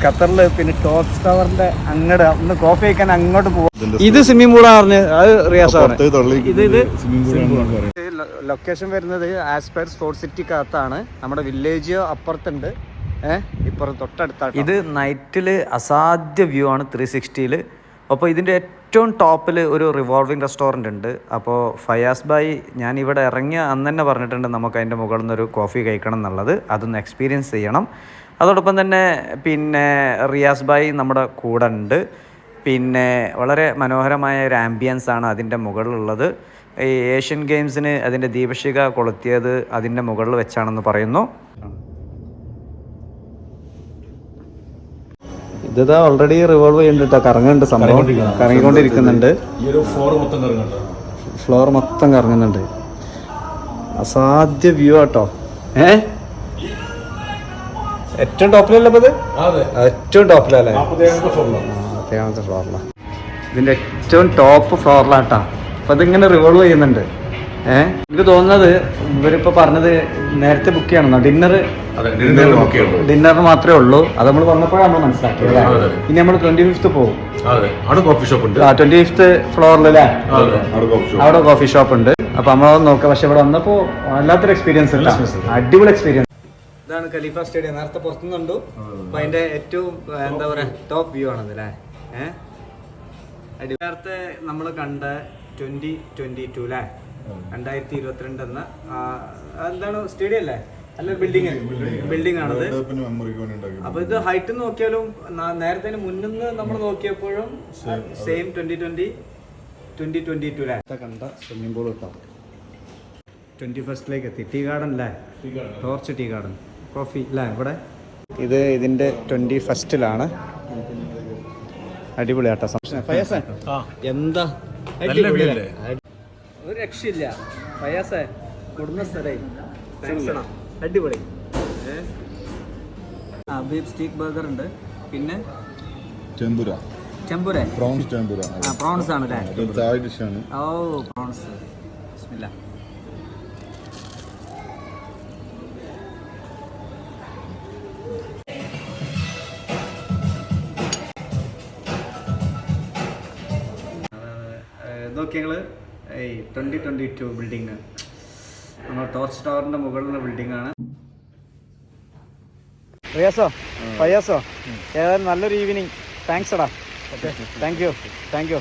ഖത്തറില് പിന്നെ ടോപ്പ് ടവറിന്റെ അങ്ങോട്ട് ഒന്ന് കോഫി കഴിക്കാൻ അങ്ങോട്ട് പോകും. ഇത് സ്വിമ്മിംഗ് പൂളാണ്, അത് റിയാസാണ്. ലൊക്കേഷൻ വരുന്നത് ആസ് പെർ സ്പോർട്സ് സിറ്റിക്കകത്താണ്. നമ്മുടെ വില്ലേജ് അപ്പുറത്തുണ്ട്, ഇപ്പുറത്ത് തൊട്ടടുത്താണ്. ഇത് നൈറ്റിൽ അസാധ്യ വ്യൂ ആണ് 360യിൽ. അപ്പോൾ ഇതിൻ്റെ ഏറ്റവും ടോപ്പിൽ ഒരു റിവോൾവിംഗ് റെസ്റ്റോറൻറ്റ് ഉണ്ട്. അപ്പോൾ ഫയാസ് ഭായ് ഞാൻ ഇവിടെ ഇറങ്ങിയ അന്ന് തന്നെ പറഞ്ഞിട്ടുണ്ട് നമുക്ക് അതിൻ്റെ മുകളിൽ നിന്നൊരു കോഫി കഴിക്കണം എന്നുള്ളത്, അതൊന്ന് എക്സ്പീരിയൻസ് ചെയ്യണം. അതോടൊപ്പം തന്നെ പിന്നെ റിയാസ് ഭായ് നമ്മുടെ കൂടെ ഉണ്ട്. പിന്നെ വളരെ മനോഹരമായ ഒരു ആംബിയൻസ് ആണ് അതിൻ്റെ മുകളിലുള്ളത്. ഈ ഏഷ്യൻ ഗെയിംസിന് അതിൻ്റെ ദീപശിഖ കൊളുത്തിയത് അതിൻ്റെ മുകളിൽ വെച്ചാണെന്ന് പറയുന്നു. ഇതാ ഓൾറെഡി റിവോൾവ് ചെയ്യുന്നുണ്ട്, കറങ്ങുന്നുണ്ട്, സംഭവം കറങ്ങിക്കൊണ്ടിരിക്കുന്നുണ്ട്. ഫ്ലോർ മൊത്തം കറങ്ങുന്നുണ്ട്. അസാധ്യ വ്യൂ ആട്ടോ. ഏറ്റവും ടോപ്പിലല്ലേ ഇത്? ഏറ്റവും ടോപ്പിലല്ലേ? 40ാമത്തെ ഫ്ലോറിലാണ്. ഇതിന്റെ ഏറ്റവും ടോപ്പ് ഫ്ലോറിലാട്ടാ. അപ്പൊ ഇതിങ്ങനെ റിവോൾവ് ചെയ്യുന്നുണ്ട്. എനിക്ക് തോന്നുന്നത് ഇവരിപ്പോ പറഞ്ഞത് നേരത്തെ ബുക്ക് ചെയ്യണമെന്നോ? ഡിന്നറിന് മാത്രമേ ഉള്ളൂ. അത് നമ്മൾ വന്നപ്പോഴാണ് നമ്മൾ മനസ്സിലാക്കിയത്. ഇനി നമ്മൾ 25th പോകും. 25th ഫ്ലോറിലല്ലേ അവിടെ കോഫി ഷോപ്പ് ഉണ്ട്. അപ്പൊ നമ്മളത് നോക്കാം. പക്ഷെ ഇവിടെ വന്നപ്പോ വല്ലാത്തൊരു എക്സ്പീരിയൻസ് ഉണ്ട്, അടിപൊളി എക്സ്പീരിയൻസ്. ഇതാണ് ഖലീഫ സ്റ്റേഡിയം. നേരത്തെ പുറത്തുനിന്നുണ്ടു. അപ്പൊ അതിന്റെ ഏറ്റവും എന്താ പറയാ ടോപ്പ് വ്യൂ ആണത് അല്ലേ? നേരത്തെ നമ്മൾ കണ്ട 2022 അല്ലേ, 2022 എന്ന എന്താണ് സ്റ്റേഡിയം അല്ലേ? അല്ല, ബിൽഡിംഗ് ആണത്. അപ്പൊ ഇത് ഹൈറ്റ് നോക്കിയാലും നേരത്തെ മുന്നിന്ന് നമ്മൾ നോക്കിയപ്പോഴും സെയിം 2022 അല്ലേ കണ്ട സ്വിമ്മിംഗ് പൂൾ കിട്ടാം. 21st എത്തി. ടീ ഗാർഡൻ അല്ലേ? ടോർച്ച് ടീ ഗാർഡൻ കോഫി അല്ലേ ഇവിടെ? ഇത് ഇതിന്റെ 21st അടിപൊളിയാട്ടോ. എന്താ ഒരു രക്ഷയില്ല. ഫയാസേ കൊടുന്ന സ്ഥലം അടിപൊളി. ബീഫ് സ്റ്റീക്ക് ബർഗർ ഉണ്ട്. പിന്നെ ചെമ്പുര പ്രോൺസ് ആണ് അല്ലേ? ഓ പ്രോൺസ്. ബിസ്മില്ലാ. നോക്കിയങ്ങള് 2022 ബിൽഡിങ് നമ്മൾ ടോർച്ച് ടവറിന്റെ മുകളിലുള്ള ബിൽഡിംഗ് ആണ്. റിയാസോ ഫയാസോ ഏതായാലും നല്ലൊരു ഈവനിങ്. താങ്ക്സ് എടാ. Thank you.